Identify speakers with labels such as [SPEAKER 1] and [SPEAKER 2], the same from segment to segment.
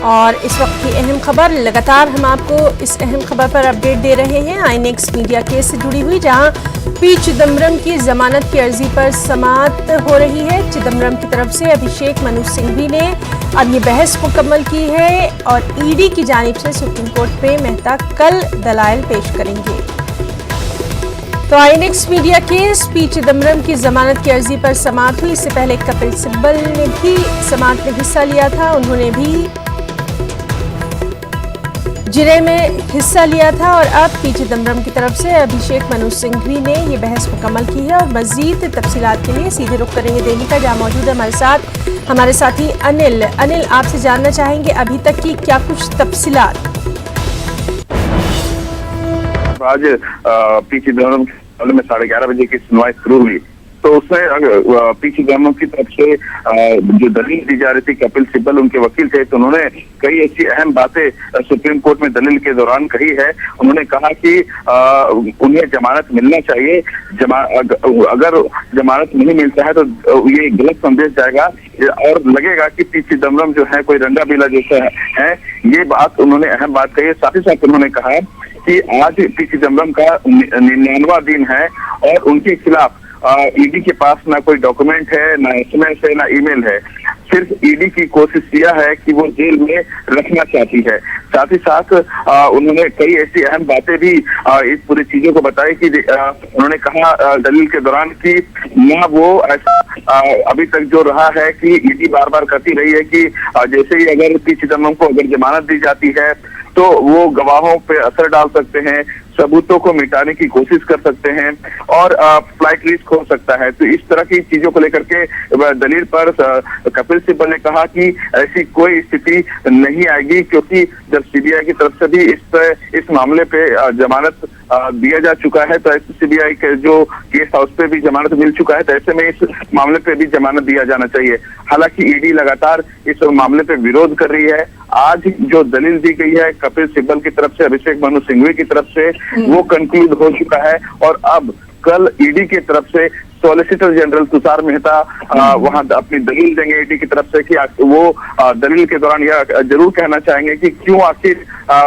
[SPEAKER 1] और इस वक्त की अहम खबर, लगातार हम आपको इस अहम खबर पर अपडेट दे रहे हैं आईएनएक्स मीडिया केस से जुड़ी हुई, जहां पी चिदम्बरम की जमानत की अर्जी पर समाअत हो रही है। चिदम्बरम की तरफ से अभिषेक मनु सिंघवी ने अब ये बहस मुकम्मल की है और ईडी की जानिब से सुप्रीम कोर्ट में मेहता कल दलाइल पेश करेंगे। तो INX media case, P Chidambaram की जमानत की अर्जी पर समाअत हुई। इससे पहले कपिल सिब्बल ने भी समाअत में हिस्सा लिया था, उन्होंने भी जिले में हिस्सा लिया था और अब पी चिदम्बरम की तरफ से अभिषेक मनु सिंघवी ने ये बहस मुकम्मल की है। और मजीद तफसीलात के लिए सीधे रुख करेंगे दिल्ली का, जहाँ मौजूद है हमारे साथ हमारे साथी अनिल। अनिल, आपसे जानना चाहेंगे अभी तक की क्या कुछ तफसीलात?
[SPEAKER 2] आज पी चिदम्बरम में 11:30 बजे की सुनवाई शुरू हुई, तो उसमें पी चिदम्बरम की तरफ से जो दलील दी जा रही थी, कपिल सिब्बल उनके वकील थे, तो उन्होंने कई ऐसी अहम बातें सुप्रीम कोर्ट में दलील के दौरान कही है। उन्होंने कहा कि उन्हें जमानत मिलना चाहिए, अगर जमानत नहीं मिलता है तो ये गलत संदेश जाएगा और लगेगा कि पी चिदम्बरम जो है कोई रंगा बिला जैसा है। ये बात उन्होंने अहम बात कही है। साथ ही साथ उन्होंने कहा कि आज पी चिदम्बरम का 99वां दिन है और उनके खिलाफ ईडी के पास ना कोई डॉक्यूमेंट है, ना एसएमएस है, ना ईमेल है। सिर्फ ईडी की कोशिश किया है कि वो जेल में रखना चाहती है। साथ ही साथ उन्होंने कई ऐसी अहम बातें भी इस पूरी चीजों को बताई कि उन्होंने कहा दलील के दौरान कि ना वो ऐसा अभी तक जो रहा है कि ईडी बार बार कहती रही है कि जैसे ही अगर पी चिदम्बरम को अगर जमानत दी जाती है तो वो गवाहों पे असर डाल सकते हैं, सबूतों को मिटाने की कोशिश कर सकते हैं और फ्लाइट रिस्क हो सकता है। तो इस तरह की चीजों को लेकर के दलील पर कपिल सिब्बल ने कहा कि ऐसी कोई स्थिति नहीं आएगी, क्योंकि जब सीबीआई की तरफ से भी इस मामले पे जमानत दिया जा चुका है, तो सीबीआई के जो केस था उस पे भी जमानत मिल चुका है, तो ऐसे में इस मामले पे भी जमानत दिया जाना चाहिए। हालांकि ईडी लगातार इस मामले पे विरोध कर रही है। आज जो दलील दी गई है कपिल सिब्बल की तरफ से, अभिषेक मनु सिंघवी की तरफ से, वो कंक्लूड हो चुका है और अब कल ईडी की तरफ से सॉलिसिटर जनरल तुषार मेहता वहां अपनी दलील देंगे ईडी की तरफ से कि वो दलील के दौरान यह जरूर कहना चाहेंगे कि क्यों आखिर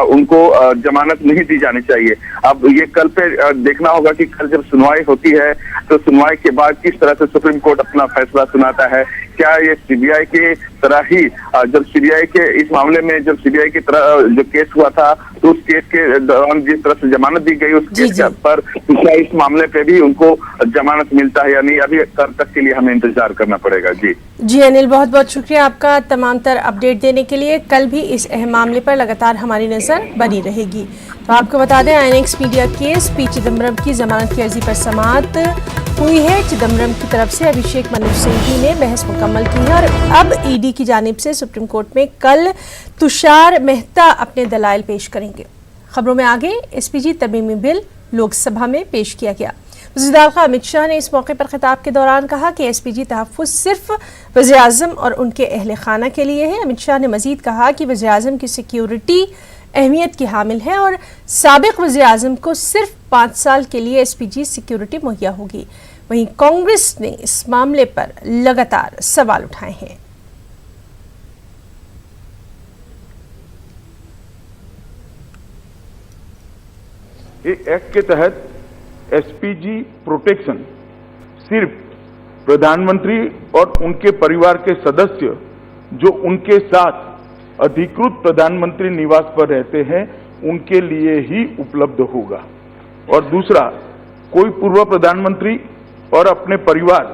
[SPEAKER 2] उनको जमानत नहीं दी जानी चाहिए। अब ये कल पे देखना होगा कि कल जब सुनवाई होती है तो सुनवाई के बाद किस तरह से सुप्रीम कोर्ट अपना फैसला सुनाता है। क्या ये सीबीआई के तरह ही, जब सीबीआई के इस मामले में जब सीबीआई की तरह जो केस हुआ था तो उस केस के दौरान जिस तरह से जमानत दी गई उस केस पर क्या इस मामले पे भी उनको जमानत मिलता है या नहीं, अभी कल तक के लिए हमें इंतजार करना पड़ेगा। जी
[SPEAKER 1] अनिल, बहुत बहुत शुक्रिया आपका तमाम तर अपडेट देने के लिए। कल भी इस अहम मामले पर लगातार हमारी नजर बनी रहेगी। तो आपको बता दें INX media case, P Chidambaram की जमानत की अर्जी पर समाअत हुई है। चिदम्बरम की तरफ से अभिषेक मनु सिंघवी ने बहस मुकम्मल की है और अब ईडी की जानिब से सुप्रीम कोर्ट में कल तुषार मेहता अपने दलाइल पेश करेंगे। खबरों में आगे, एसपीजी तरमीमी बिल लोकसभा में पेश किया गया। वज़ीर दाखिला अमित शाह ने इस मौके पर खिताब के दौरान कहा कि एसपीजी तहफ़्फ़ुज़ सिर्फ वज़ीर आज़म और उनके अहल खाना के लिए है। अमित शाह ने मज़ीद कहा कि वज़ीर आज़म की सिक्योरिटी अहमियत की हामिल है और साबिक़ वज़ीर आज़म को सिर्फ 5 साल के लिए एसपीजी सिक्योरिटी मुहैया होगी। वहीं कांग्रेस ने इस मामले पर लगातार सवाल उठाए हैं।
[SPEAKER 3] एक्ट के तहत एसपीजी प्रोटेक्शन सिर्फ प्रधानमंत्री और उनके परिवार के सदस्य जो उनके साथ अधिकृत प्रधानमंत्री निवास पर रहते हैं उनके लिए ही उपलब्ध होगा। और दूसरा, कोई पूर्व प्रधानमंत्री और अपने परिवार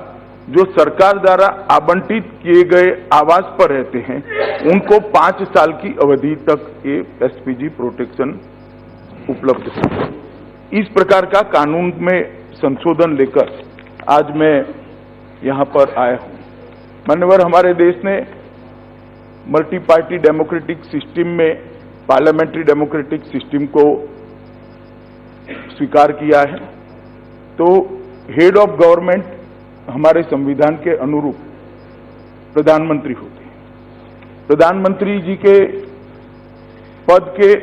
[SPEAKER 3] जो सरकार द्वारा आवंटित किए गए आवास पर रहते हैं उनको 5 साल की अवधि तक ये एसपीजी प्रोटेक्शन उपलब्ध होगा। इस प्रकार का कानून में संशोधन लेकर आज मैं यहाँ पर आया हूँ। मान्यवर, हमारे देश ने मल्टी पार्टी डेमोक्रेटिक सिस्टम में पार्लियामेंट्री डेमोक्रेटिक सिस्टम को स्वीकार किया है। तो हेड ऑफ गवर्नमेंट हमारे संविधान के अनुरूप प्रधानमंत्री होते हैं। प्रधानमंत्री जी के पद के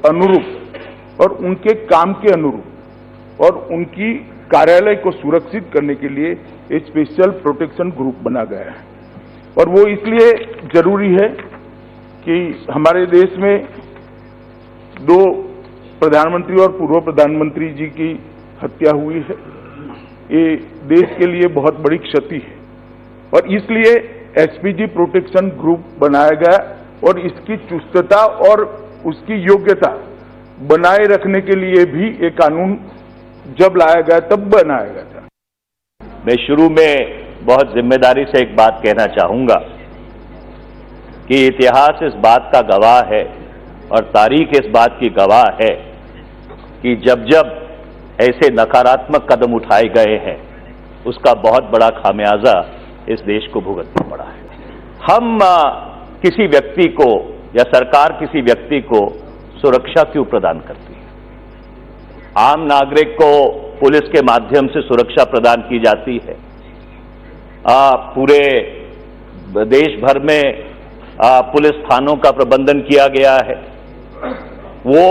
[SPEAKER 3] अनुरूप और उनके काम के अनुरूप और उनकी कार्यालय को सुरक्षित करने के लिए एक स्पेशल प्रोटेक्शन ग्रुप बना गया है। और वो इसलिए जरूरी है कि हमारे देश में 2 प्रधानमंत्री और पूर्व प्रधानमंत्री जी की हत्या हुई है। ये देश के लिए बहुत बड़ी क्षति है और इसलिए एसपीजी प्रोटेक्शन ग्रुप बनाया गया और इसकी चुस्तता और उसकी योग्यता बनाए रखने के लिए भी ये कानून जब लाया गया तब बनाया गया था।
[SPEAKER 4] मैं शुरू में बहुत जिम्मेदारी से एक बात कहना चाहूंगा कि इतिहास इस बात का गवाह है और तारीख इस बात की गवाह है कि जब जब ऐसे नकारात्मक कदम उठाए गए हैं उसका बहुत बड़ा खामियाजा इस देश को भुगतना पड़ा है। हम किसी व्यक्ति को या सरकार किसी व्यक्ति को सुरक्षा क्यों प्रदान करती है? आम नागरिक को पुलिस के माध्यम से सुरक्षा प्रदान की जाती है। पूरे देश भर में पुलिस थानों का प्रबंधन किया गया है। वो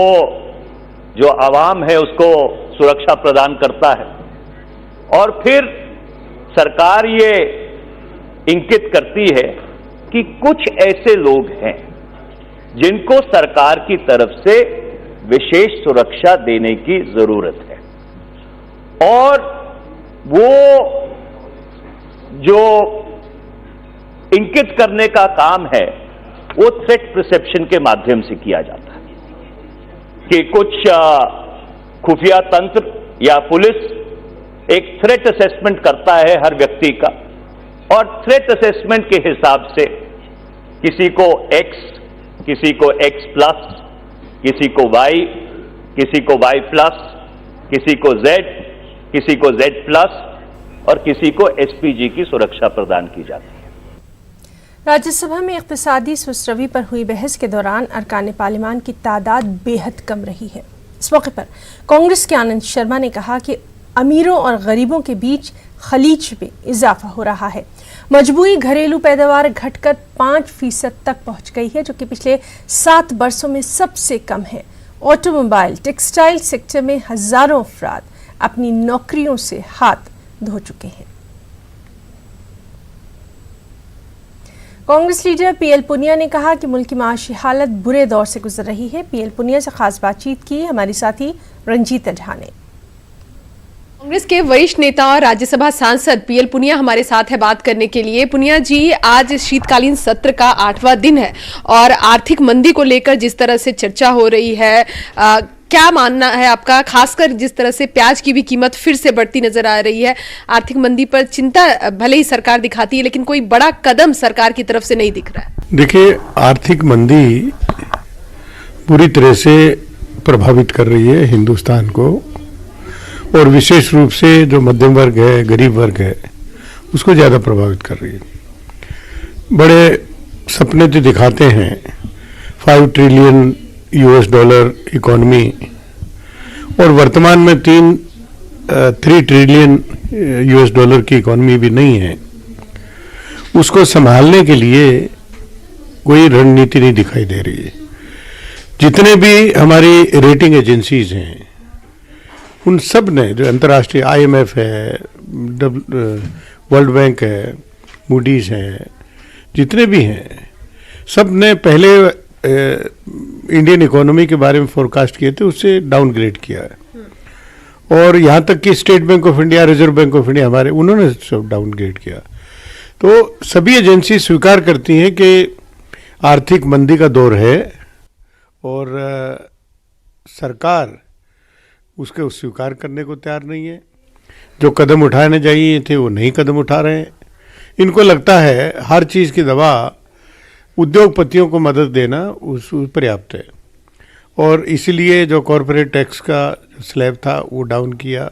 [SPEAKER 4] जो आवाम है उसको सुरक्षा प्रदान करता है और फिर सरकार ये इंगित करती है कि कुछ ऐसे लोग हैं जिनको सरकार की तरफ से विशेष सुरक्षा देने की जरूरत है और वो जो इंगित करने का काम है वो थ्रेट परसेप्शन के माध्यम से किया जाता है कि कुछ खुफिया तंत्र या पुलिस एक थ्रेट असेसमेंट करता है हर व्यक्ति का और थ्रेट असेसमेंट के हिसाब से किसी को X, किसी को X प्लस, किसी को Y, किसी को Y प्लस, किसी को Z, किसी को Z प्लस और किसी को SPG की सुरक्षा प्रदान की जाती है।
[SPEAKER 1] राज्यसभा में इक्तिसादी सुस्रवी पर हुई बहस के दौरान अरकान पार्लिमान की तादाद बेहद कम रही है। इस मौके पर कांग्रेस के आनंद शर्मा ने कहा कि अमीरों और गरीबों के बीच खलीज में इजाफा हो रहा है। मजबूरी घरेलू पैदावार घटकर 5% तक पहुंच गई है, जो कि पिछले 7 वर्षों में सबसे कम है। ऑटोमोबाइल, टेक्सटाइल सेक्टर में हजारों अफराद अपनी नौकरियों से हाथ धो चुके हैं। कांग्रेस लीडर पीएल पुनिया ने कहा कि मुल्क की माशी हालत बुरे दौर से गुजर रही है। पीएल पुनिया से खास बातचीत की हमारी साथी रंजीत अढ़ा ने।
[SPEAKER 5] कांग्रेस के वरिष्ठ नेता और राज्यसभा सांसद पीएल पुनिया हमारे साथ है बात करने के लिए। पुनिया जी, आज शीतकालीन सत्र का 8वां दिन है और आर्थिक मंदी को लेकर जिस तरह से चर्चा हो रही है, क्या मानना है आपका? खासकर जिस तरह से प्याज की भी कीमत फिर से बढ़ती नजर आ रही है। आर्थिक मंदी पर चिंता भले ही सरकार दिखाती है, लेकिन कोई बड़ा कदम सरकार की तरफ से नहीं दिख रहा है।
[SPEAKER 6] देखिए, आर्थिक मंदी पूरी तरह से प्रभावित कर रही है हिंदुस्तान को और विशेष रूप से जो मध्यम वर्ग है, गरीब वर्ग है, उसको ज्यादा प्रभावित कर रही है। बड़े सपने तो दिखाते हैं, 5 ट्रिलियन US डॉलर इकोनॉमी और वर्तमान में 3 ट्रिलियन US डॉलर की इकोनॉमी भी नहीं है। उसको संभालने के लिए कोई रणनीति नहीं दिखाई दे रही है। जितने भी हमारी रेटिंग एजेंसीज हैं उन सब ने, जो अंतर्राष्ट्रीय IMF है, वर्ल्ड बैंक है, मूडीज है, जितने भी हैं, सब ने पहले इंडियन इकोनॉमी के बारे में फोरकास्ट किए थे, उससे डाउनग्रेड किया है। और यहाँ तक कि state bank of India, reserve bank of India हमारे, उन्होंने सब डाउनग्रेड किया। तो सभी एजेंसी स्वीकार करती हैं कि आर्थिक मंदी का दौर है और सरकार उसके स्वीकार करने को तैयार नहीं है। जो कदम उठाने चाहिए थे वो नहीं कदम उठा रहे हैं। इनको लगता है हर चीज़ की दवा उद्योगपतियों को मदद देना उस पर्याप्त है और इसीलिए जो कॉरपोरेट टैक्स का स्लैब था वो डाउन किया।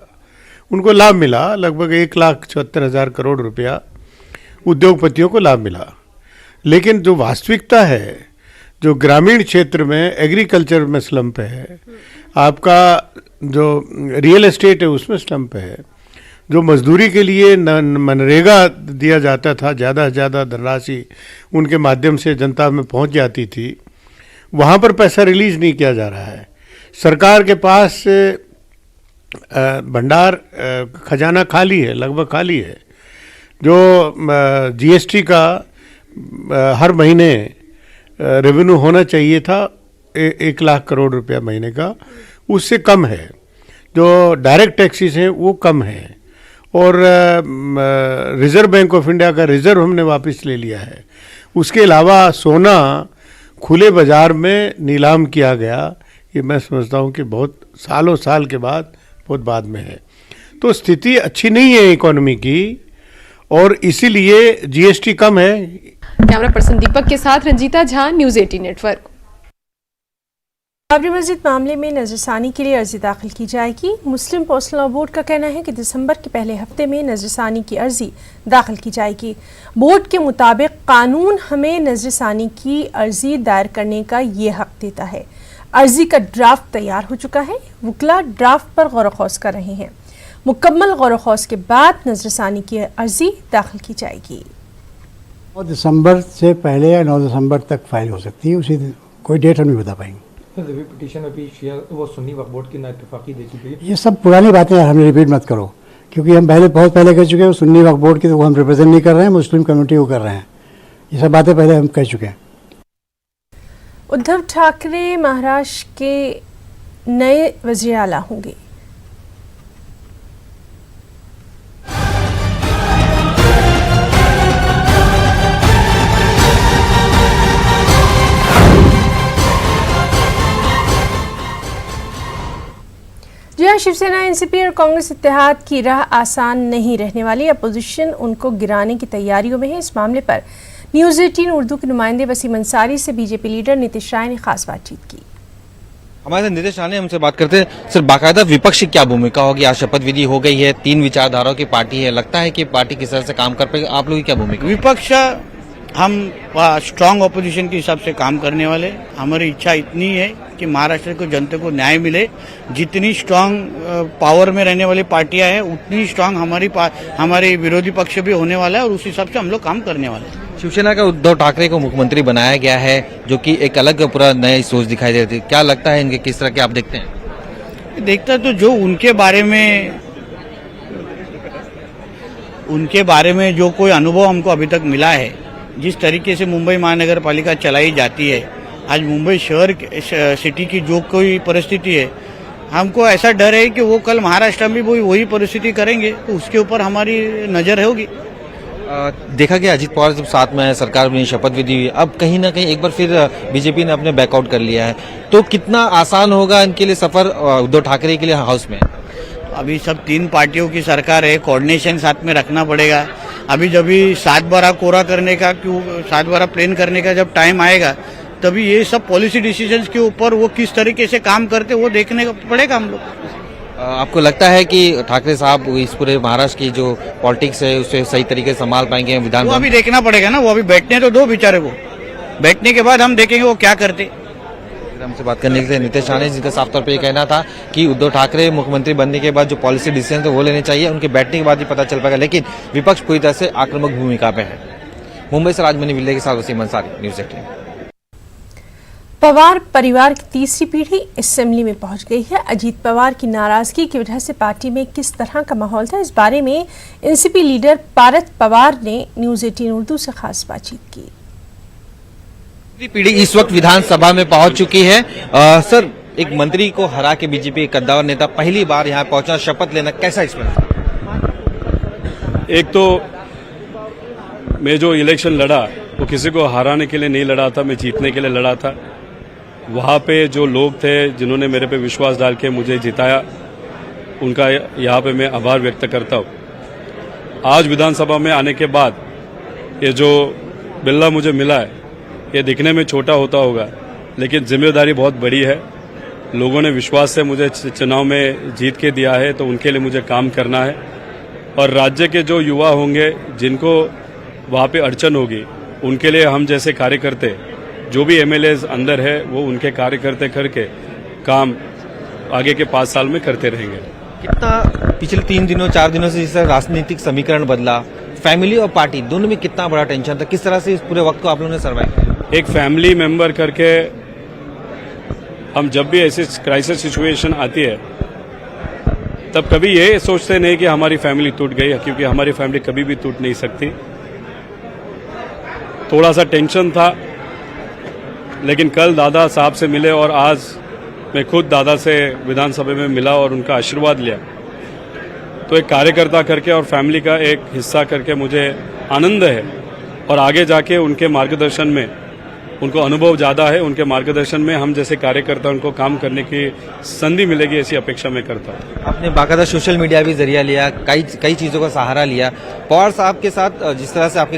[SPEAKER 6] उनको लाभ मिला, लगभग 1,74,000 करोड़ रुपया उद्योगपतियों को लाभ मिला। लेकिन जो वास्तविकता है, जो ग्रामीण क्षेत्र में एग्रीकल्चर में स्लम्प है, आपका जो रियल एस्टेट है उसमें स्लम्प है, जो मजदूरी के लिए मनरेगा दिया जाता था, ज़्यादा से ज़्यादा धनराशि उनके माध्यम से जनता में पहुंच जाती थी, वहाँ पर पैसा रिलीज नहीं किया जा रहा है। सरकार के पास भंडार खजाना खाली है, लगभग खाली है। जो GST का हर महीने रेवेन्यू होना चाहिए था 1 लाख करोड़ रुपया महीने का, उससे कम है। जो डायरेक्ट टैक्सेस हैं वो कम है, और रिजर्व बैंक ऑफ इंडिया का रिजर्व हमने वापस ले लिया है। उसके अलावा सोना खुले बाजार में नीलाम किया गया, ये मैं समझता हूँ कि बहुत सालों साल के बाद, बहुत बाद में है। तो स्थिति अच्छी नहीं है इकोनॉमी की, और इसीलिए जीएसटी कम है।
[SPEAKER 5] कैमरा पर्सन दीपक के साथ रंजीता झा, न्यूज 18 नेटवर्क।
[SPEAKER 1] बाबरी मस्जिद मामले में नजरसानी के लिए अर्जी दाखिल की जाएगी। मुस्लिम पर्सनल लॉ बोर्ड का कहना है कि दिसंबर के पहले हफ्ते में नजरसानी की अर्जी दाखिल की जाएगी। बोर्ड के मुताबिक कानून हमें नजरसानी की अर्जी दायर करने का ये हक देता है। अर्जी का ड्राफ्ट तैयार हो चुका है, वकला ड्राफ्ट पर गौर खौज कर रहे हैं। मुकम्मल गौर खौज के बाद नजरसानी की अर्जी दाखिल की जाएगी।
[SPEAKER 7] 9 दिसंबर से पहले या 9 दिसंबर तक फाइल हो सकती है, उसी कोई डेट हम नहीं बता पाएंगे।
[SPEAKER 8] पिटीशन अभी वो सुन्नी वक्फ बोर्ड की नाइतफाकी दे चुकी है।
[SPEAKER 7] ये सब पुरानी बातें हमें रिपीट मत करो, क्योंकि हम बहुत पहले कह चुके हैं सुन्नी वक्फ बोर्ड की, तो वो हम रिप्रेजेंट नहीं कर रहे हैं, मुस्लिम कम्युनिटी को कर रहे हैं। ये सब बातें पहले हम कह चुके हैं।
[SPEAKER 1] उद्धव ठाकरे महाराष्ट्र के नए वज़ीर आला होंगे। जी हाँ, शिवसेना, एनसीपी और कांग्रेस इत्तेहाद की राह आसान नहीं रहने वाली। अपोजिशन उनको गिराने की तैयारियों में है। इस मामले पर न्यूज़ 18 उर्दू के नुमाइंदे वसीम अंसारी से बीजेपी लीडर नीतीश राय ने खास बातचीत की।
[SPEAKER 9] हमारे साथ नीतीश राय हमसे बात करते हैं। सर, बाकायदा विपक्ष की क्या भूमिका होगी? आज शपथ विधि हो गई है, 3 विचारधाराओं की पार्टी है, लगता है कि पार्टी किस तरह से काम कर पाएगी? आप लोगों की क्या भूमिका?
[SPEAKER 10] विपक्ष हम स्ट्रांग ऑपोजिशन के हिसाब से काम करने वाले। हमारी इच्छा इतनी है कि महाराष्ट्र को जनता को न्याय मिले। जितनी स्ट्रांग पावर में रहने वाली पार्टियां हैं, उतनी स्ट्रांग हमारी विरोधी पक्ष भी होने वाला है, और उस हिसाब से हम लोग काम करने वाले हैं।
[SPEAKER 9] शिवसेना का उद्धव ठाकरे को मुख्यमंत्री बनाया गया है, जो कि एक अलग पूरा नई सोच दिखाई दे रही है। क्या लगता है इनके किस तरह के आप देखते हैं?
[SPEAKER 10] देखता तो जो उनके बारे में जो कोई अनुभव हमको अभी तक मिला है, जिस तरीके से मुंबई महानगर पालिका चलाई जाती है, आज मुंबई शहर सिटी की जो कोई परिस्थिति है, हमको ऐसा डर है कि वो कल महाराष्ट्र में भी वही परिस्थिति करेंगे, तो उसके ऊपर हमारी नजर होगी।
[SPEAKER 9] देखा गया अजीत पवार जब साथ में है, सरकार में शपथ विधि हुई, अब कहीं ना कहीं एक बार फिर बीजेपी ने अपने बैकआउट कर लिया है, तो कितना आसान होगा इनके लिए सफर उद्धव ठाकरे के लिए हाउस में?
[SPEAKER 10] अभी सब 3 पार्टियों की सरकार है, कोऑर्डिनेशन साथ में रखना पड़ेगा। अभी जब भी 7/12 कोरा करने का, 7/12 प्लेन करने का जब टाइम आएगा, तभी ये सब पॉलिसी डिसीजंस के ऊपर वो किस तरीके से काम करते वो देखने का पड़ेगा हम लोग।
[SPEAKER 9] आपको लगता है कि ठाकरे साहब इस पूरे महाराष्ट्र की जो पॉलिटिक्स है उसे सही तरीके से संभाल पाएंगे? विधान
[SPEAKER 10] वो अभी देखना पड़ेगा ना, वो अभी बैठने तो दो बेचारे को, बैठने के बाद हम देखेंगे वो क्या करते।
[SPEAKER 9] हमसे बात करने के लिए नीतीश राय, जिनका साफ तौर पे ये कहना था कि उद्धव ठाकरे मुख्यमंत्री बनने के बाद जो पॉलिसी डिसीजन है वो लेने चाहिए, उनके बैठने के बाद ही पता चल पाएगा, लेकिन विपक्ष पूरी तरह से आक्रामक भूमिका पे है। मुंबई से राजमणि विल्ले के साथ वसीम अंसारी, न्यूज़ 18।
[SPEAKER 1] पवार परिवार की तीसरी पीढ़ी असेंबली में पहुंच गई है। अजीत पवार की नाराजगी की वजह से पार्टी में किस तरह का माहौल था, इस बारे में एनसीपी लीडर पारस पवार ने न्यूज़ 18 उर्दू से खास बातचीत की।
[SPEAKER 9] पीढ़ी इस वक्त विधानसभा में पहुंच चुकी है। सर, एक मंत्री को हरा के बीजेपी के कद्दावर नेता पहली बार यहां पहुंचा, शपथ लेना, कैसा एक्सपीरियंस?
[SPEAKER 11] एक तो मैं जो इलेक्शन लड़ा वो किसी को हराने के लिए नहीं लड़ा था, मैं जीतने के लिए लड़ा था। वहां पे जो लोग थे जिन्होंने मेरे पे विश्वास डाल के मुझे जिताया, उनका यहाँ पे मैं आभार व्यक्त करता हूँ। आज विधानसभा में आने के बाद ये जो बिल्ला मुझे मिला है, ये दिखने में छोटा होता होगा, लेकिन जिम्मेदारी बहुत बड़ी है। लोगों ने विश्वास से मुझे चुनाव में जीत के दिया है, तो उनके लिए मुझे काम करना है। और राज्य के जो युवा होंगे जिनको वहाँ पे अड़चन होगी, उनके लिए हम जैसे कार्यकर्ते, जो भी एमएलएज अंदर है, वो उनके कार्यकर्ते करके काम आगे के 5 साल में करते रहेंगे।
[SPEAKER 9] कितना पिछले 3 दिनों 4 दिनों से जिस तरह राजनीतिक समीकरण बदला, फैमिली और पार्टी दोनों में कितना बड़ा टेंशन था, किस तरह से इस पूरे वक्त को आप लोगों ने सर्वाइव किया?
[SPEAKER 11] एक फैमिली मेंबर करके हम जब भी ऐसी क्राइसिस सिचुएशन आती है, तब कभी ये सोचते नहीं कि हमारी फैमिली टूट गई है, क्योंकि हमारी फैमिली कभी भी टूट नहीं सकती। थोड़ा सा टेंशन था, लेकिन कल दादा साहब से मिले और आज मैं खुद दादा से विधानसभा में मिला और उनका आशीर्वाद लिया। तो एक कार्यकर्ता करके और फैमिली का एक हिस्सा करके मुझे आनंद है और आगे जाके उनके मार्गदर्शन में, उनको अनुभव ज़्यादा है, उनके मार्गदर्शन में हम जैसे कार्यकर्ता उनको काम करने की संधि मिलेगी ऐसी अपेक्षा मैं करता हूँ।
[SPEAKER 9] आपने बाकायदा सोशल मीडिया भी जरिया लिया, कई चीज़ों का सहारा लिया। पवार साहब के साथ जिस तरह से आपके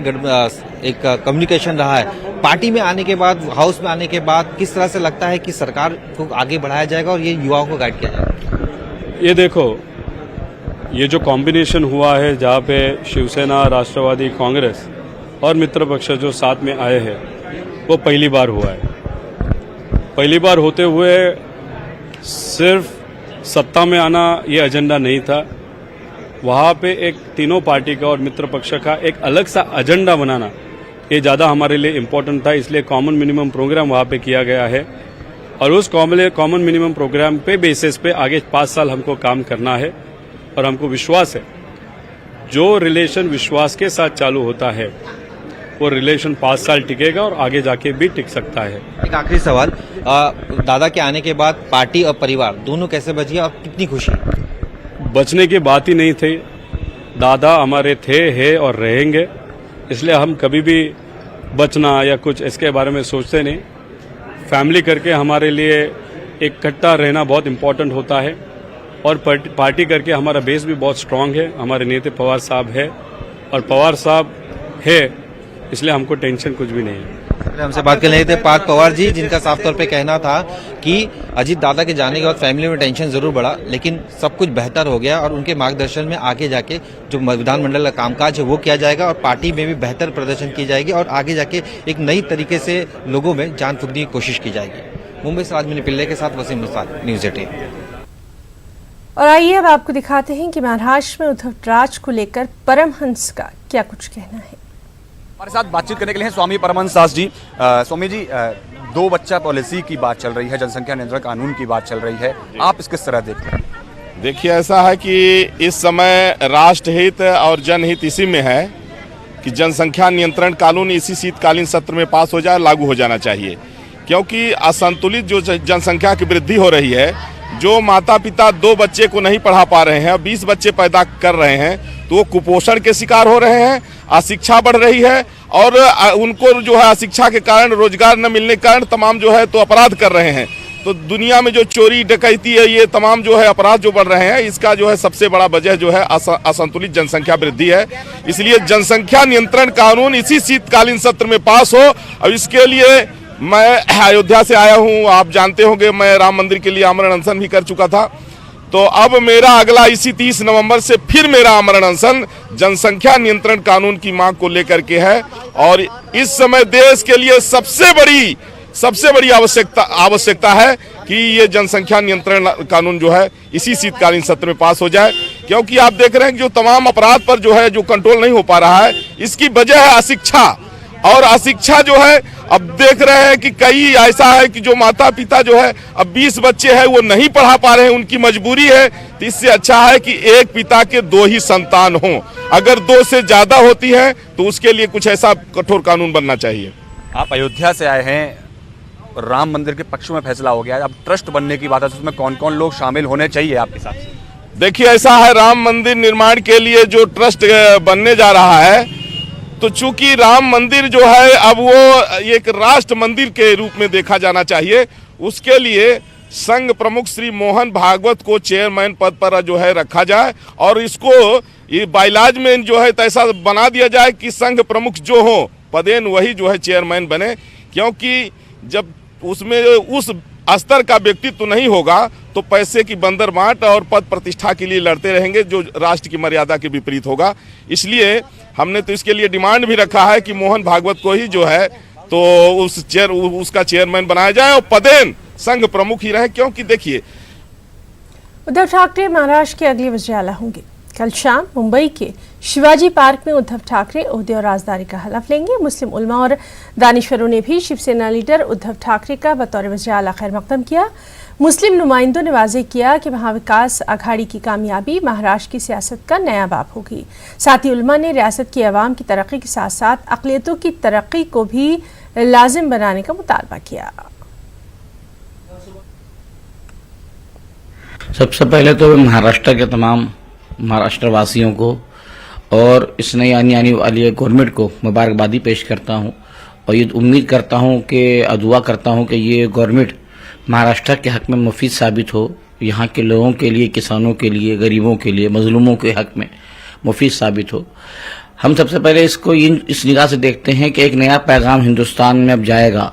[SPEAKER 9] एक कम्युनिकेशन रहा है, पार्टी में आने के बाद, हाउस में आने के बाद किस तरह से लगता है कि सरकार को आगे बढ़ाया जाएगा और ये युवाओं को गाइड किया जाएगा?
[SPEAKER 11] ये देखो, ये जो कॉम्बिनेशन हुआ है जहाँ पे शिवसेना, राष्ट्रवादी कांग्रेस और मित्र पक्ष जो साथ में आए हैं, वो पहली बार हुआ है। पहली बार होते हुए सिर्फ सत्ता में आना ये एजेंडा नहीं था, वहाँ पे एक तीनों पार्टी का और मित्र पक्ष का एक अलग सा एजेंडा बनाना ये ज़्यादा हमारे लिए इम्पोर्टेंट था। इसलिए कॉमन मिनिमम प्रोग्राम वहाँ पे किया गया है और उस कॉमन मिनिमम प्रोग्राम पे बेसिस पे आगे 5 साल हमको काम करना है और हमको विश्वास है जो रिलेशन विश्वास के साथ चालू होता है वो रिलेशन 5 साल टिकेगा और आगे जाके भी टिक सकता है।
[SPEAKER 9] एक आखिरी सवाल, दादा के आने के बाद पार्टी और परिवार दोनों कैसे बच गया और कितनी खुशी?
[SPEAKER 11] बचने की बात ही नहीं थी, दादा हमारे थे, है और रहेंगे, इसलिए हम कभी भी बचना या कुछ इसके बारे में सोचते नहीं। फैमिली करके हमारे लिए इकट्ठा रहना बहुत इम्पोर्टेंट होता है और पार्टी करके हमारा बेस भी बहुत स्ट्रांग है। हमारे नेता पवार साहब है और पवार साहब है, इसलिए हमको टेंशन कुछ भी नहीं है।
[SPEAKER 9] हमसे बात कर रहे थे पार्थ पवार जी, जिनका साफ तौर पे कहना था कि अजीत दादा के जाने के बाद फैमिली में टेंशन जरूर बढ़ा, लेकिन सब कुछ बेहतर हो गया और उनके मार्गदर्शन में आगे जाके जो विधानमंडल का कामकाज है वो किया जाएगा और पार्टी में भी बेहतर प्रदर्शन की जाएगी और आगे जाके एक नई तरीके से लोगों में जान फूंकने की कोशिश की जाएगी। मुंबई से राजमणि पिल्ले के साथ वसीम मुस्ताक, न्यूज़ 18।
[SPEAKER 1] और आइए अब आपको दिखाते हैं कि महाराष्ट्र में उद्धव राज को लेकर परमहंस का क्या कुछ कहना है।
[SPEAKER 12] हमारे साथ बातचीत करने के लिए हैं स्वामी परमहंस दास जी। स्वामी जी, 2 बच्चा पॉलिसी की बात चल रही है, जनसंख्या नियंत्रण कानून की बात चल रही है, आप इस किस तरह देखते हैं?
[SPEAKER 3] देखिए, ऐसा है कि इस समय राष्ट्रहित और जनहित इसी में है कि जनसंख्या नियंत्रण कानून इसी शीतकालीन सत्र में पास हो जाए, लागू हो जाना चाहिए, क्योंकि असंतुलित जो जनसंख्या की वृद्धि हो रही है, जो माता पिता 2 बच्चे को नहीं पढ़ा पा रहे हैं और 20 बच्चे पैदा कर रहे हैं, तो वो कुपोषण के शिकार हो रहे हैं, अशिक्षा बढ़ रही है और उनको जो है अशिक्षा के कारण, रोजगार न मिलने के कारण तमाम जो है तो अपराध कर रहे हैं। तो दुनिया में जो चोरी डकैती है, ये तमाम जो है अपराध जो बढ़ रहे हैं, इसका जो है सबसे बड़ा वजह जो है असंतुलित जनसंख्या वृद्धि है। इसलिए जनसंख्या नियंत्रण कानून इसी शीतकालीन सत्र में पास हो। और इसके लिए मैं अयोध्या से आया हूँ, आप जानते होंगे मैं राम मंदिर के लिए आमरण अनशन भी कर चुका था, तो अब मेरा अगला इसी 30 नवंबर से फिर मेरा आमरण अनशन जनसंख्या नियंत्रण कानून की मांग को लेकर के है। और इस समय देश के लिए सबसे बड़ी आवश्यकता है कि ये जनसंख्या नियंत्रण कानून जो है इसी शीतकालीन सत्र में पास हो जाए, क्योंकि आप देख रहे हैं कि जो तमाम अपराध पर जो है जो कंट्रोल नहीं हो पा रहा है, इसकी वजह है अशिक्षा। और अशिक्षा जो है, अब देख रहे हैं कि कई ऐसा है कि जो माता पिता जो है अब 20 बच्चे हैं वो नहीं पढ़ा पा रहे हैं, उनकी मजबूरी है। तो इससे अच्छा है कि एक पिता के 2 ही संतान हों। अगर 2 से ज्यादा होती है तो उसके लिए कुछ ऐसा कठोर कानून बनना चाहिए।
[SPEAKER 12] आप अयोध्या से आए हैं, राम मंदिर के पक्ष में फैसला हो गया है, अब ट्रस्ट बनने की बात है, उसमें कौन कौन लोग शामिल होने चाहिए आपके हिसाब से?
[SPEAKER 3] देखिए, ऐसा है, राम मंदिर निर्माण के लिए जो ट्रस्ट बनने जा रहा है, तो चूंकि राम मंदिर जो है अब वो एक राष्ट्र मंदिर के रूप में देखा जाना चाहिए, उसके लिए संघ प्रमुख श्री मोहन भागवत को चेयरमैन पद पर जो है रखा जाए और इसको ये बाइलाज में जो है ऐसा बना दिया जाए कि संघ प्रमुख जो हो पदेन वही जो है चेयरमैन बने, क्योंकि जब उसमें उस स्तर का व्यक्तित्व नहीं होगा तो पैसे की बंदर बांट और पद प्रतिष्ठा के लिए लड़ते रहेंगे, जो राष्ट्र की मर्यादा के विपरीत होगा। इसलिए हमने तो इसके लिए डिमांड भी रखा है कि मोहन भागवत को ही जो है तो उसका चेयरमैन बनाया जाए और पदेन संघ प्रमुख ही रहे, क्योंकि देखिए
[SPEAKER 1] उद्धव ठाकरे महाराष्ट्र के अगले वज़ीर आला होंगे। कल शाम मुंबई के शिवाजी पार्क में उद्धव ठाकरे ओहदे और राजदारी का हलफ लेंगे। मुस्लिम उलमा और दानिशवरों ने भी शिवसेना लीडर उद्धव ठाकरे का बतौर वज़ीर आला खैर मकदम किया। मुस्लिम नुमाइंदों ने वाज़ेह किया कि महाविकास अघाड़ी की कामयाबी महाराष्ट्र की सियासत का नया बाब होगी। साथ ही उलमा ने रियासत की आवाम की तरक्की के साथ साथ अक़लियतों की तरक्की को भी लाजिम बनाने का मुतालबा किया।
[SPEAKER 10] सबसे पहले तो महाराष्ट्र के तमाम महाराष्ट्र वासियों को और इस नई आने वाली गवर्नमेंट को मुबारकबादी पेश करता हूं और ये उम्मीद करता हूं कि दुआ करता हूं कि ये गवर्नमेंट महाराष्ट्र के हक में मुफीद साबित हो, यहाँ के लोगों के लिए, किसानों के लिए, गरीबों के लिए, मजलूमों के हक में मुफीद साबित हो। हम सबसे पहले इसको इस निगाह से देखते हैं कि एक नया पैगाम हिंदुस्तान में अब जाएगा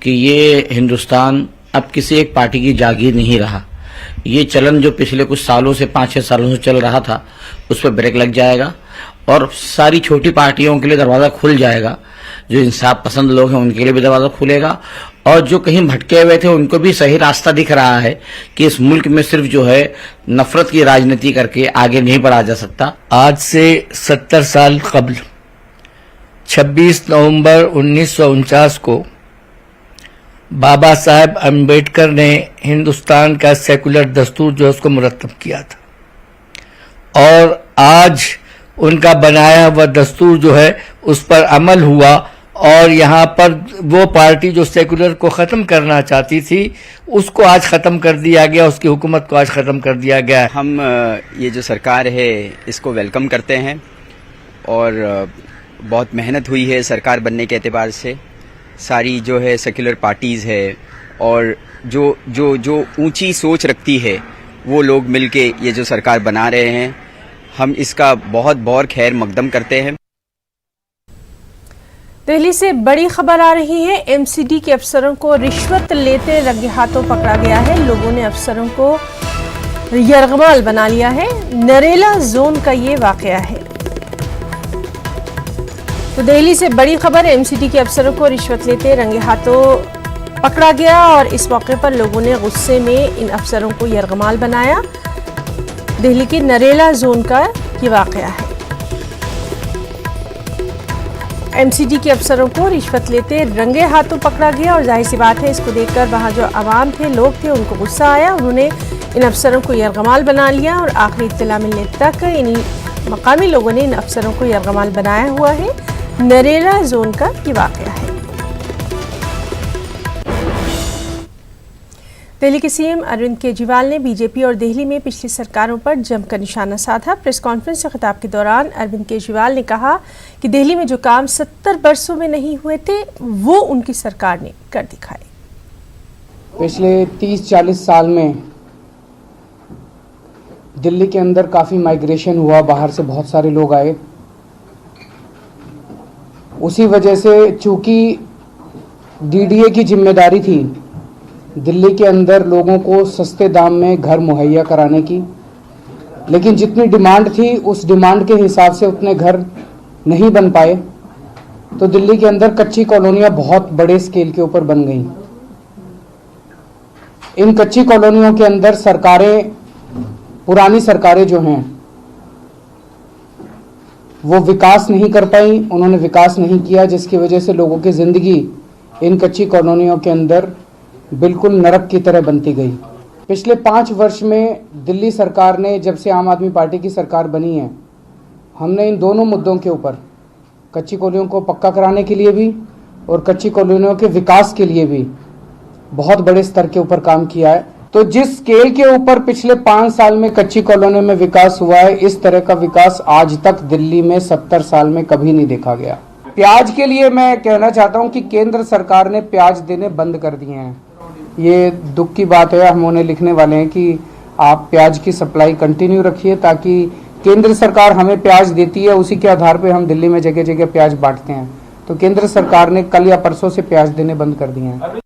[SPEAKER 10] कि ये हिंदुस्तान अब किसी एक पार्टी की जागीर नहीं रहा। ये चलन जो पिछले कुछ सालों से 5-6 सालों से चल रहा था उस पर ब्रेक लग जाएगा और सारी छोटी पार्टियों के लिए दरवाजा खुल जाएगा। जो इंसाफ पसंद लोग हैं उनके लिए भी दरवाजा खुलेगा और जो कहीं भटके हुए थे उनको भी सही रास्ता दिख रहा है कि इस मुल्क में सिर्फ जो है नफरत की राजनीति करके आगे नहीं बढ़ा जा सकता।
[SPEAKER 13] आज से 70 साल कबल 26 नवंबर 1949 को बाबा साहेब अम्बेडकर ने हिंदुस्तान का सेकुलर दस्तूर जो उसको मुरत्तब किया था और आज उनका बनाया हुआ दस्तूर जो है उस पर अमल हुआ और यहाँ पर वो पार्टी जो सेकुलर को ख़त्म करना चाहती थी उसको आज ख़त्म कर दिया गया, उसकी हुकूमत को आज ख़त्म कर दिया गया।
[SPEAKER 14] हम ये जो सरकार है इसको वेलकम करते हैं और बहुत मेहनत हुई है सरकार बनने के एतबार से। सारी जो है सेकुलर पार्टीज़ है और जो ऊंची सोच रखती है वो लोग मिलके ये जो सरकार बना रहे हैं, हम इसका बहुत खैर मकदम करते हैं।
[SPEAKER 1] दिल्ली से बड़ी खबर आ रही है। एमसीडी के अफसरों को रिश्वत लेते रंगे हाथों पकड़ा गया है। लोगों ने अफसरों को यरगमाल बना लिया है। नरेला जोन का ये वाकया है। तो दिल्ली से बड़ी खबर, एमसीडी के अफसरों को रिश्वत लेते रंगे हाथों पकड़ा गया और इस मौके पर लोगों ने गुस्से में इन अफसरों को यरगमाल बनाया। दिल्ली के नरेला जोन का ये वाकया है। एमसीडी के अफसरों को रिश्वत लेते रंगे हाथों पकड़ा गया और जाहिर सी बात है इसको देखकर वहां जो आवाम थे, लोग थे, उनको गुस्सा आया। उन्होंने इन अफसरों को यरगमाल बना लिया और आखिरी इत्तला मिलने तक इन मकामी लोगों ने इन अफसरों को यरगमाल बनाया हुआ है। नरेला जोन का ये वाकया है। दिल्ली के सीएम अरविंद केजरीवाल ने बीजेपी और दिल्ली में पिछली सरकारों पर जमकर निशाना साधा। प्रेस कॉन्फ्रेंस से खिताब के दौरान अरविंद केजरीवाल ने कहा कि दिल्ली में जो काम 70 वर्षों में नहीं हुए थे वो उनकी सरकार ने कर दिखाए।
[SPEAKER 15] पिछले 30-40 साल में दिल्ली के अंदर काफ़ी माइग्रेशन हुआ, बाहर से बहुत सारे लोग आए। उसी वजह से चूंकि डीडीए की जिम्मेदारी थी दिल्ली के अंदर लोगों को सस्ते दाम में घर मुहैया कराने की, लेकिन जितनी डिमांड थी उस डिमांड के हिसाब से उतने घर नहीं बन पाए, तो दिल्ली के अंदर कच्ची कॉलोनियां बहुत बड़े स्केल के ऊपर बन गई। इन कच्ची कॉलोनियों के अंदर सरकारें, पुरानी सरकारें जो हैं वो विकास नहीं कर पाई, उन्होंने विकास नहीं किया, जिसकी वजह से लोगों की ज़िंदगी इन कच्ची कॉलोनियों के अंदर बिल्कुल नरक की तरह बनती गई। पिछले 5 वर्ष में दिल्ली सरकार ने, जब से आम आदमी पार्टी की सरकार बनी है, हमने इन दोनों मुद्दों के ऊपर, कच्ची कॉलोनियों को पक्का कराने के लिए भी और कच्ची कॉलोनियों के विकास के लिए भी बहुत बड़े स्तर के ऊपर काम किया है। तो जिस स्केल के ऊपर पिछले 5 साल में कच्ची कॉलोनियों में विकास हुआ है, इस तरह का विकास आज तक दिल्ली में 70 साल में कभी नहीं देखा गया। प्याज के लिए मैं कहना चाहता हूं कि केंद्र सरकार ने प्याज देने बंद कर दिए हैं। ये दुख की बात है, हम उन्हें लिखने वाले हैं कि आप प्याज की सप्लाई कंटिन्यू रखिए, ताकि केंद्र सरकार हमें प्याज देती है, उसी के आधार पे हम दिल्ली में जगह जगह प्याज बांटते हैं। तो केंद्र सरकार ने कल या परसों से प्याज देने बंद कर दिए हैं।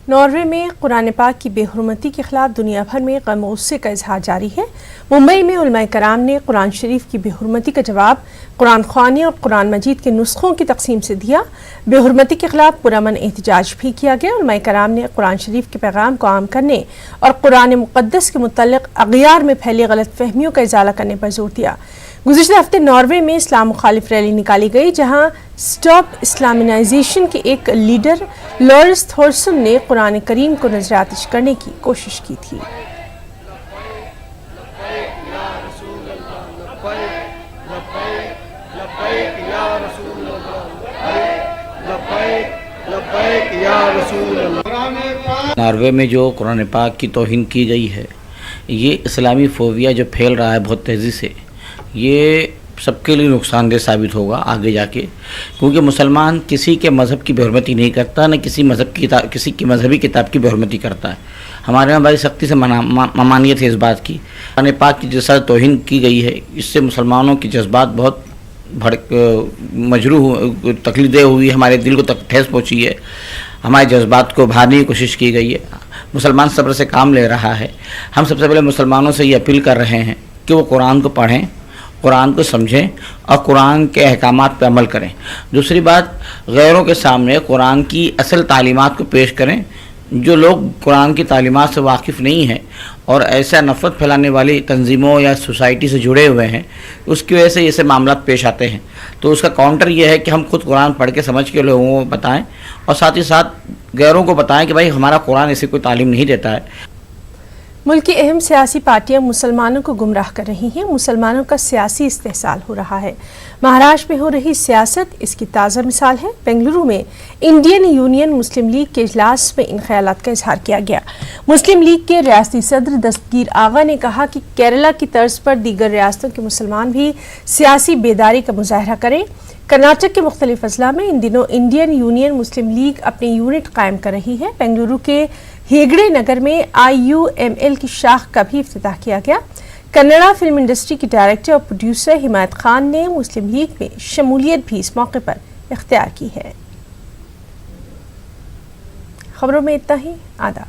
[SPEAKER 1] नॉर्वे में कुरान पाक की बेहुरमती के खिलाफ दुनिया भर में गम गुस्से का इजहार जारी है। मुंबई में उलमाए कराम ने कुरान शरीफ की बेहुरमती का जवाब कुरान ख्वानी और कुरान मजीद के नुस्खों की तकसीम से दिया। बेहुरमती के खिलाफ पुरअमन एहतजाज भी किया गया। उलमाए कराम ने कुरान शरीफ के पैगाम को आम करने और कुरान मुक़द्दस के मुतल्लिक़ अग़यार में फैली गलत फहमियों का इजाला करने पर जोर दिया। गुज़िश्ता हफ्ते नॉर्वे में इस्लाम मुखालिफ रैली निकाली गई, जहां स्टॉप इस्लामिनाइजेशन के एक लीडर लॉरेंस थॉर्सन ने कुरान करीम को नजर आतिश करने की कोशिश की थी।
[SPEAKER 13] नॉर्वे में जो कुरान पाक की तौहीन की गई है, ये इस्लामी फोबिया जो फैल रहा है बहुत तेज़ी से, ये सबके लिए नुकसानदेह साबित होगा आगे जाके, क्योंकि मुसलमान किसी के मज़हब की बेहरमती नहीं करता, न किसी किसी की मजहबी किताब की बेहरमती करता है। हमारे यहाँ बड़ी सख्ती से ममानियत है इस बात की। कुरान पाक की जिस तरह तौहीन की गई है, इससे मुसलमानों के जज्बात बहुत मजरूह तकलीदेह हुई, हमारे दिल को ठेस पहुँची है, हमारे जज्बात को उभारने की कोशिश की गई है। मुसलमान सब्र से काम ले रहा है। हम सबसे पहले मुसलमानों से ये अपील कर रहे हैं कि वो कुरान को पढ़ें, कुरान को समझें और कुरान के अहकामात पर अमल करें। दूसरी बात, गैरों के सामने कुरान की असल तालीमात को पेश करें। जो लोग कुरान की तालीमात से वाकिफ़ नहीं हैं और ऐसा नफ़रत फैलाने वाली तंजीमों या सोसाइटी से जुड़े हुए हैं, उसकी वजह से ऐसे मामला पेश आते हैं। तो उसका काउंटर ये है कि हम खुद कुरान पढ़ के समझ के लोगों को बताएं और साथ ही साथ गैरों को बताएं कि भाई हमारा कुरान ऐसे कोई तालीम नहीं देता है।
[SPEAKER 1] मुल्क की अहम सियासी पार्टियां मुसलमानों को गुमराह कर रही हैं। मुसलमानों का सियासी इस्तेहसाल हो रहा है। महाराष्ट्र में हो रही सियासत इसकी ताज़ा मिसाल है। बेंगलुरु में इंडियन यूनियन मुस्लिम लीग के इजलास में इन ख्यालात का इजहार किया गया। मुस्लिम लीग के रियासती सदर दस्तगीर आगा ने कहा कि केरला की तर्ज पर दीगर रियासतों के मुसलमान भी सियासी बेदारी का मुजाहरा करें। कर्नाटक के मुख्तलिफ अजला में इन दिनों इंडियन यूनियन मुस्लिम लीग अपनी यूनिट कायम कर रही है। बेंगलुरु के हेगड़े नगर में IUML की शाख का भी इफ्तिताह किया गया। कन्नड़ा फिल्म इंडस्ट्री की डायरेक्टर और प्रोड्यूसर हिमायत खान ने मुस्लिम लीग में शमूलियत भी इस मौके पर इख्तियार की है। खबरों में इतना ही। आदाब।